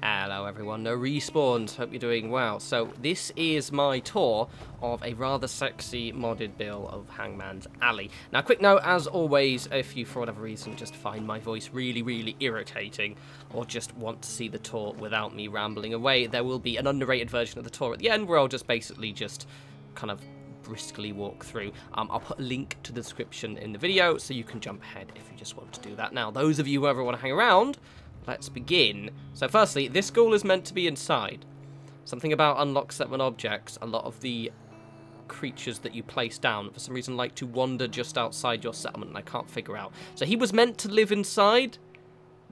Hello everyone, no respawns, hope you're doing well. So this is my tour of a rather sexy modded build of Hangman's Alley. Now quick note, as always, if you for whatever reason just find my voice really irritating or just want to see the tour without me rambling away, there will be an underrated version of the tour at the end where I'll just basically just kind of briskly walk through. I'll put a link to the description in the video so you can jump ahead if you just want to do that. Now those of you who ever want to hang around, let's begin. So firstly, this school is meant to be inside. Something about unlock settlement objects. A lot of the creatures that you place down, for some reason, like to wander just outside your settlement, and I can't figure out. So he was meant to live inside,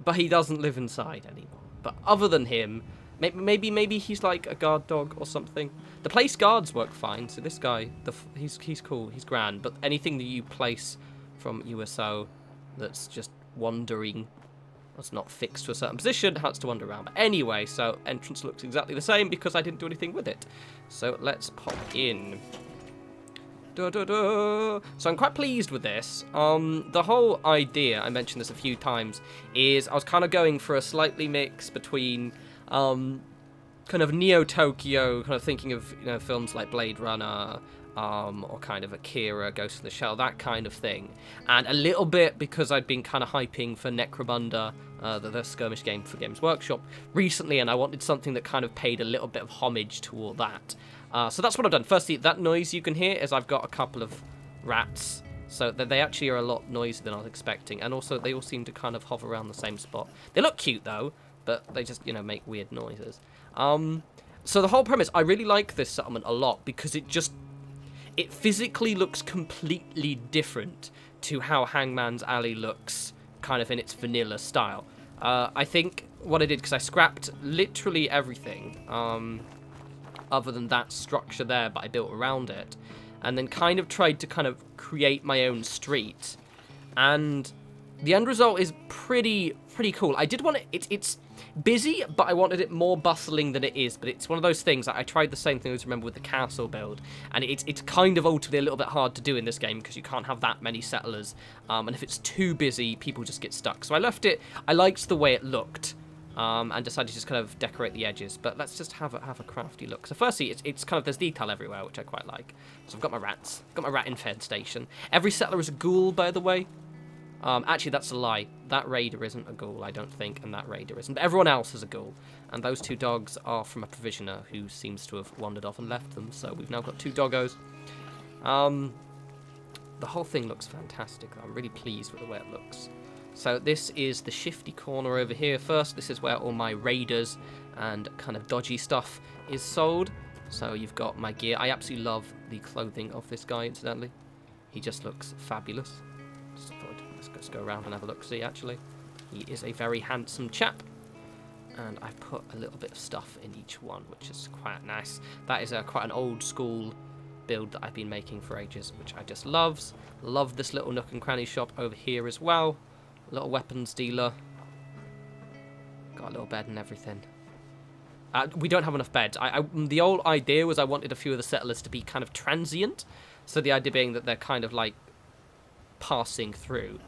but he doesn't live inside anymore. But other than him, maybe he's like a guard dog or something. The place guards work fine. So this guy, he's cool, he's grand. But anything that you place from USO that's just wandering, that's not fixed to a certain position, has to wander around. But anyway, so entrance looks exactly the same because I didn't do anything with it. So let's pop in. So I'm quite pleased with this. The whole idea, I mentioned this a few times, is I was kind of going for a slightly mix between kind of Neo-Tokyo, kind of thinking of, you know, films like Blade Runner, or kind of Akira, Ghost in the Shell, that kind of thing. And a little bit because I'd been kind of hyping for Necromunda, the skirmish game for Games Workshop, recently, and I wanted something that kind of paid a little bit of homage to all that. So that's what I've done. Firstly, that noise you can hear is I've got a couple of rats, so they actually are a lot noisier than I was expecting, and also they all seem to kind of hover around the same spot. They look cute, though, but they just, you know, make weird noises. So the whole premise, I really like this settlement a lot because it physically looks completely different to how Hangman's Alley looks kind of in its vanilla style. I think what I did, because I scrapped literally everything other than that structure there, but I built around it, and then kind of tried to kind of create my own street, and the end result is pretty cool. I did want it, it's busy, but I wanted it more bustling than it is. But it's one of those things, I tried the same thing as remember with the castle build, and it's kind of ultimately a little bit hard to do in this game because you can't have that many settlers, and if it's too busy, people just get stuck. So I left it, I liked the way it looked, and decided to just kind of decorate the edges. But let's just have a crafty look. So firstly, it's kind of, there's detail everywhere, which I quite like. So I've got my rats, got my rat infed station. Every settler is a ghoul, by the way. Actually, that's a lie. That raider isn't a ghoul, I don't think, and that raider isn't. But everyone else is a ghoul. And those two dogs are from a provisioner who seems to have wandered off and left them. So we've now got two doggos. The whole thing looks fantastic. I'm really pleased with the way it looks. So this is the shifty corner over here first. This is where all my raiders and kind of dodgy stuff is sold. So you've got my gear. I absolutely love the clothing of this guy, incidentally. He just looks fabulous. Let's go around and have a look-see, actually. He is a very handsome chap. And I've put a little bit of stuff in each one, which is quite nice. That is quite an old-school build that I've been making for ages, which I just loves. Love this little nook and cranny shop over here as well. A little weapons dealer. Got a little bed and everything. We don't have enough beds. The old idea was I wanted a few of the settlers to be kind of transient. So the idea being that they're kind of like passing through.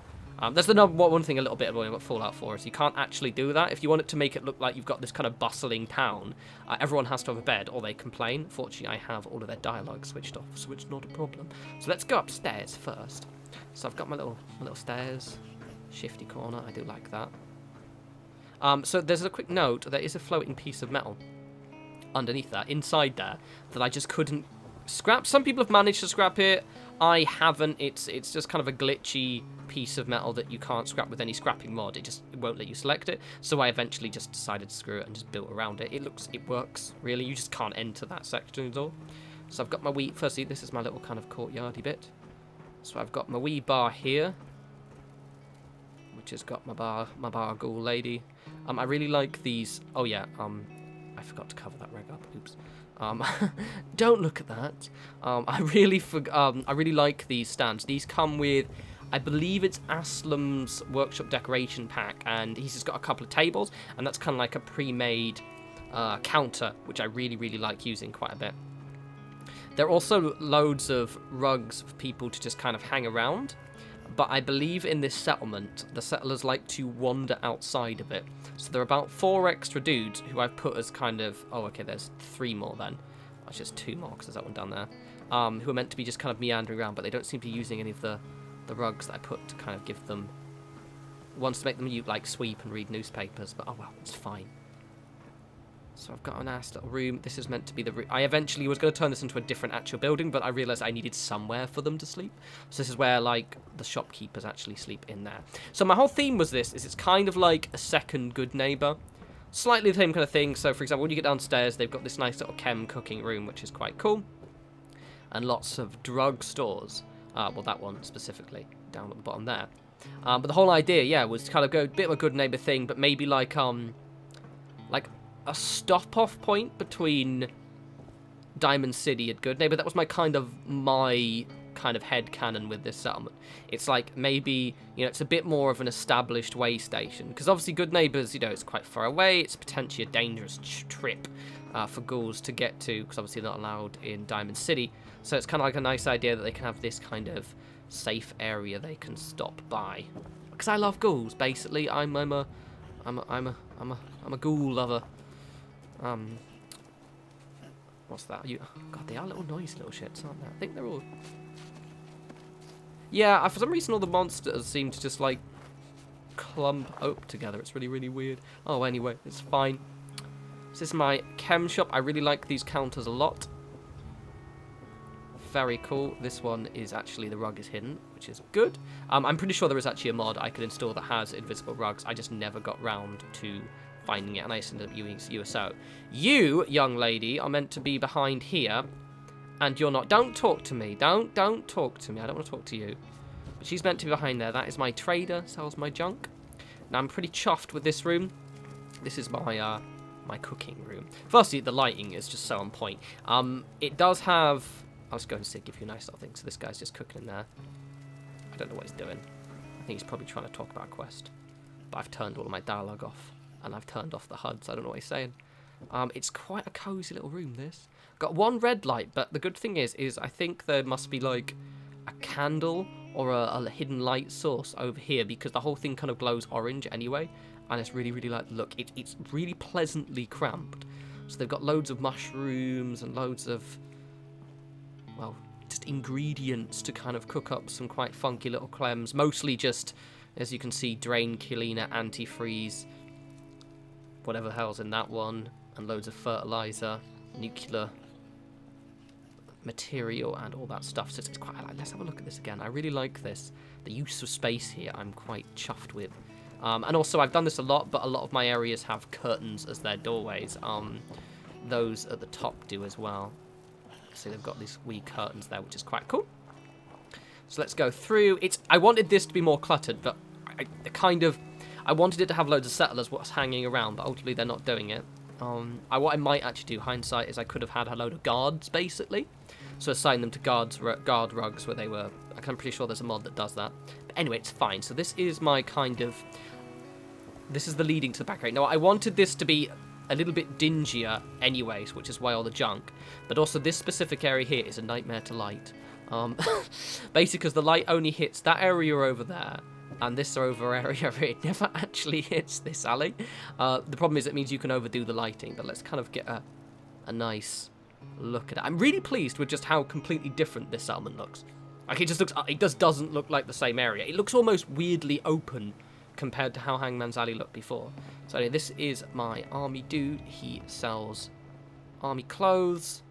That's the one thing a little bit about Fallout 4 is you can't actually do that. If you want it to make it look like you've got this kind of bustling town, everyone has to have a bed or they complain. Fortunately, I have all of their dialogue switched off, so it's not a problem. So let's go upstairs first. So I've got my little stairs, shifty corner. I do like that. So there's a quick note. There is a floating piece of metal underneath that, inside there, that I just couldn't scrap. Some people have managed to scrap it. I haven't. It's just kind of a glitchy piece of metal that you can't scrap with any scrapping mod. It won't let you select it. So I eventually just decided to screw it and just built around it. It works, really. You just can't enter that section at all. So I've got my wee, firstly, this is my little kind of courtyardy bit. So I've got my wee bar here, which has got my bar ghoul lady. I really like these. Oh yeah, I forgot to cover that reg up. Oops. Don't look at that. I really like these stands. These come with, I believe it's Aslam's workshop decoration pack, and he's just got a couple of tables, and that's kind of like a pre-made counter, which I really like using quite a bit. There are also loads of rugs for people to just kind of hang around, but I believe in this settlement, the settlers like to wander outside of it. So there are about 4 extra dudes who I've put as kind of... Oh, okay, there's 3 more then. That's just 2 more, because there's that one down there. Who are meant to be just kind of meandering around, but they don't seem to be using any of the rugs that I put to kind of give them... Ones to make them, like, sweep and read newspapers, but oh well, it's fine. So I've got a nice little room. This is meant to be the room. I eventually was going to turn this into a different actual building, but I realised I needed somewhere for them to sleep. So this is where, like, the shopkeepers actually sleep in there. So my whole theme was this, is it's kind of like a second good neighbour. Slightly the same kind of thing. So, for example, when you get downstairs, they've got this nice little chem cooking room, which is quite cool. And lots of drug stores. Well, that one specifically, down at the bottom there. But the whole idea, yeah, was to kind of go a bit of a good neighbour thing, but maybe like a stop-off point between Diamond City and Good Neighbor. That was my kind of headcanon with this settlement. It's like maybe, you know, it's a bit more of an established way station. Because obviously Good Neighbors, you know, it's quite far away. It's potentially a dangerous trip for ghouls to get to, because obviously they're not allowed in Diamond City. So it's kind of like a nice idea that they can have this kind of safe area they can stop by. Because I love ghouls, basically. I'm a ghoul lover. What's that? God, they are little noisy little shits, aren't they? I think they're all... Yeah, for some reason all the monsters seem to just, like, clump up together. It's really, really weird. Oh, anyway, it's fine. This is my chem shop. I really like these counters a lot. Very cool. This one is actually, the rug is hidden, which is good. I'm pretty sure there is actually a mod I could install that has invisible rugs. I just never got round to finding it, and I just ended up using USO. You, young lady, are meant to be behind here, and you're not. Don't talk to me. Don't talk to me. I don't want to talk to you. But she's meant to be behind there. That is my trader, sells my junk. Now, I'm pretty chuffed with this room. This is my my cooking room. Firstly, the lighting is just so on point. It does have... I'll just go and give you a nice little thing. So this guy's just cooking in there. I don't know what he's doing. I think he's probably trying to talk about a quest. But I've turned all of my dialogue off. And I've turned off the HUD, so I don't know what he's saying. It's quite a cosy little room, this. Got one red light, but the good thing is I think there must be, like, a candle or a hidden light source over here, because the whole thing kind of glows orange anyway. And it's really, really like, look, it's really pleasantly cramped. So they've got loads of mushrooms and loads of, well, just ingredients to kind of cook up some quite funky little clems. Mostly just, as you can see, drain cleaner, antifreeze, whatever the hell's in that one, and loads of fertilizer, nuclear material, and all that stuff. So it's quite... Let's have a look at this again. I really like this. The use of space here, I'm quite chuffed with. And also, I've done this a lot, but a lot of my areas have curtains as their doorways. Those at the top do as well. So they've got these wee curtains there, which is quite cool. So let's go through. I wanted this to be more cluttered, but I wanted it to have loads of settlers what's hanging around, but ultimately they're not doing it. What I might actually do, hindsight, is I could have had a load of guards, basically. So assign them to guard rugs where they were... I'm pretty sure there's a mod that does that. But anyway, it's fine. So this is my kind of... This is the leading to the back area. Now, I wanted this to be a little bit dingier anyways, which is why all the junk. But also, this specific area here is a nightmare to light. Basically, because the light only hits that area over there, and this over area, it never actually hits this alley. The problem is it means you can overdo the lighting, but let's kind of get a nice look at it. I'm really pleased with just how completely different this settlement looks. Like, it just looks, it just doesn't look like the same area. It looks almost weirdly open compared to how Hangman's Alley looked before. So anyway, this is my army dude. He sells army clothes.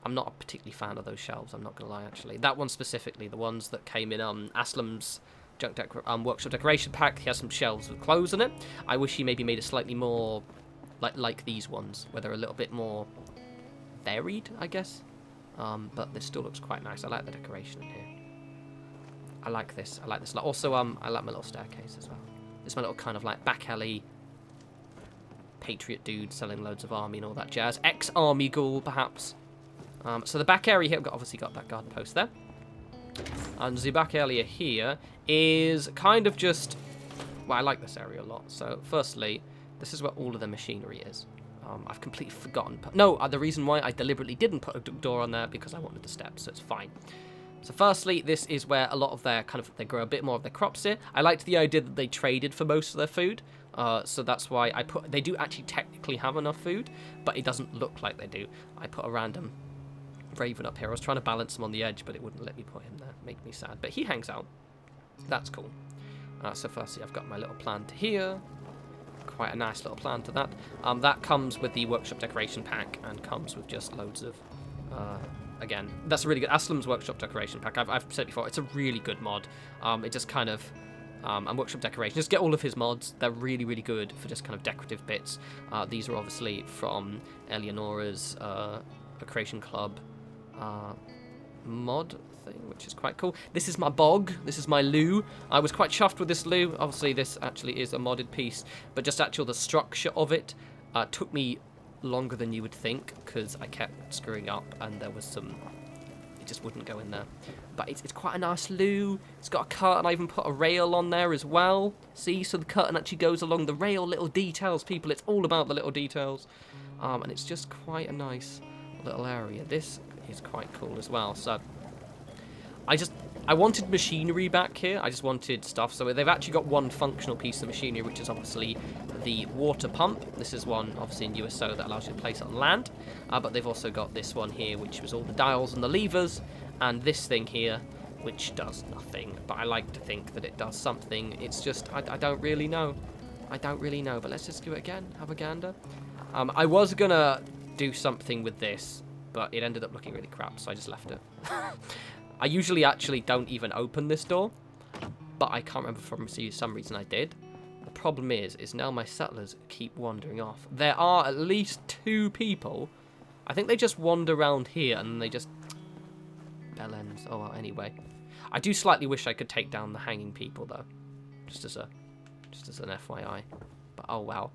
I'm not a particularly fan of those shelves, I'm not going to lie, actually. That one specifically, the ones that came in Aslam's workshop decoration pack, he has some shelves with clothes in it. I wish he maybe made it slightly more like these ones, where they're a little bit more varied, I guess. But this still looks quite nice. I like the decoration in here. I like this. I like this. Also, I like my little staircase as well. This is my little kind of like back alley patriot dude selling loads of army and all that jazz. Ex-army ghoul, perhaps. So the back area here, I've obviously got that garden post there. And the back area here is kind of just... Well, I like this area a lot. So, firstly, this is where all of the machinery is. I've completely forgotten... No, the reason why I deliberately didn't put a door on there, because I wanted the steps, so it's fine. So firstly, this is where a lot of their they grow a bit more of their crops here. I liked the idea that they traded for most of their food. So that's why they do actually technically have enough food, but it doesn't look like they do. I put a random raven up here. I was trying to balance him on the edge, but it wouldn't let me put him there. Make me sad. But he hangs out. That's cool. So firstly, I've got my little plant here. Quite a nice little plant to that. That comes with the workshop decoration pack and comes with just loads of... again, that's a really good... Aslam's workshop decoration pack. I've said before, it's a really good mod. It just kind of... and workshop decoration. Just get all of his mods. They're really, really good for just kind of decorative bits. These are obviously from Eleonora's Creation Club mod thing, which is quite cool. This is my bog. This is my loo. I was quite chuffed with this loo. Obviously, this actually is a modded piece, but just the structure of it took me longer than you would think because I kept screwing up and there was some... It just wouldn't go in there. But it's quite a nice loo. It's got a curtain. I even put a rail on there as well. See, so the curtain actually goes along the rail. Little details, people. It's all about the little details. And it's just quite a nice little area. This is quite cool as well. So I wanted machinery back here. I just wanted stuff. So they've actually got one functional piece of machinery, which is obviously the water pump. This is one, obviously, in USO that allows you to place it on land. But they've also got this one here, which was all the dials and the levers. And this thing here, which does nothing. But I like to think that it does something. It's just, I don't really know. I don't really know. But let's just do it again. Have a gander. I was going to do something with this, but it ended up looking really crap, so I just left it. I usually actually don't even open this door, but I can't remember for some reason I did. The problem is now my settlers keep wandering off. There are at least 2 people. I think they just wander around here and they just... Bell ends. Oh, well, anyway. I do slightly wish I could take down the hanging people, though. Just as an FYI. But, oh, well.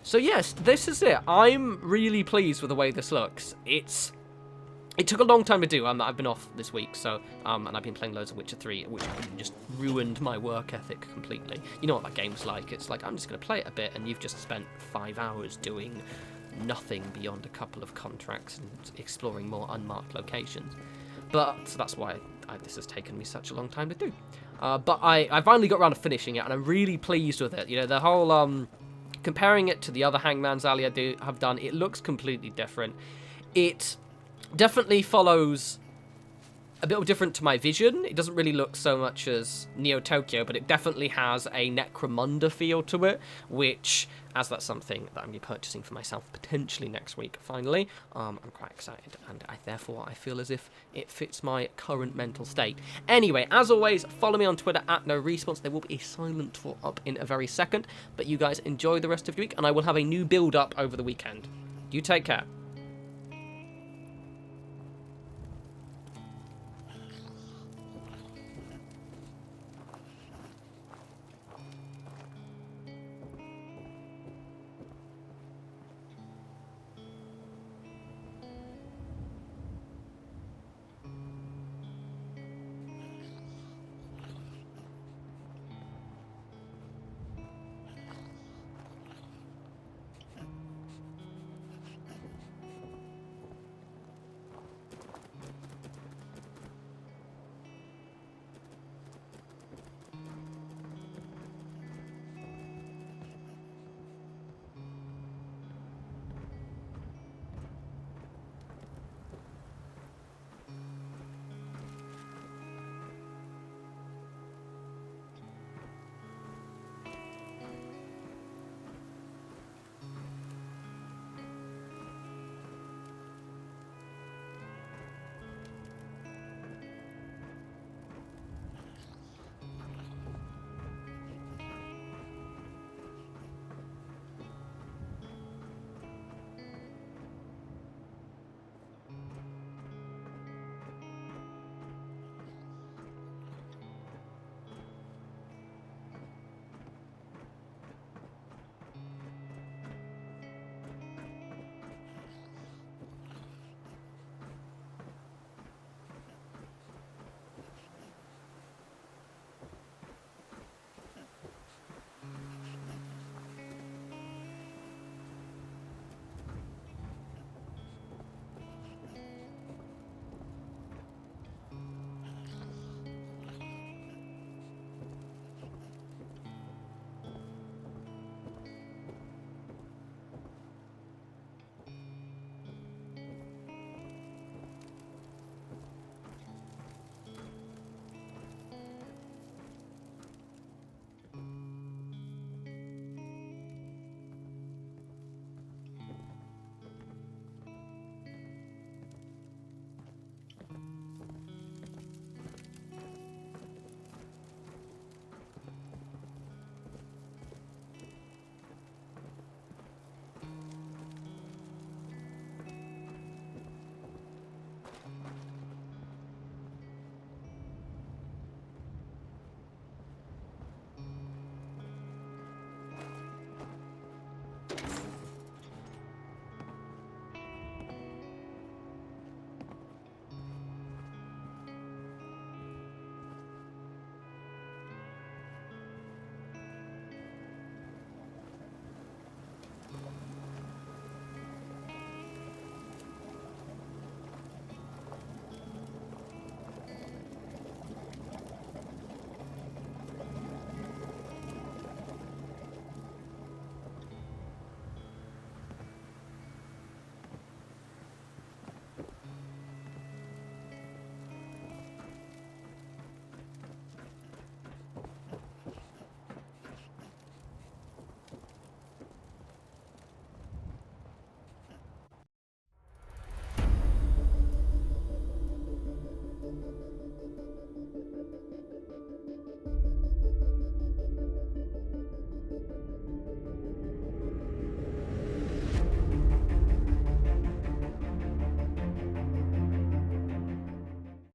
So, yes, this is it. I'm really pleased with the way this looks. It took a long time to do. I've been off this week, so and I've been playing loads of Witcher 3, which just ruined my work ethic completely. You know what that game's like. It's like, I'm just going to play it a bit, and you've just spent 5 hours doing nothing beyond a couple of contracts and exploring more unmarked locations. But so that's why this has taken me such a long time to do. But I finally got around to finishing it, and I'm really pleased with it. You know, the whole... comparing it to the other Hangman's Alley I have done, it looks completely different. It definitely follows a bit different to my vision. It doesn't really look so much as Neo Tokyo, but it definitely has a Necromunda feel to it, which, as that's something that I'm going to be purchasing for myself potentially next week, finally, I'm quite excited, and therefore I feel as if it fits my current mental state. Anyway, as always, follow me on Twitter at norespawns. There will be a silent tour up in a very second, but you guys enjoy the rest of your week, and I will have a new build up over the weekend. You take care.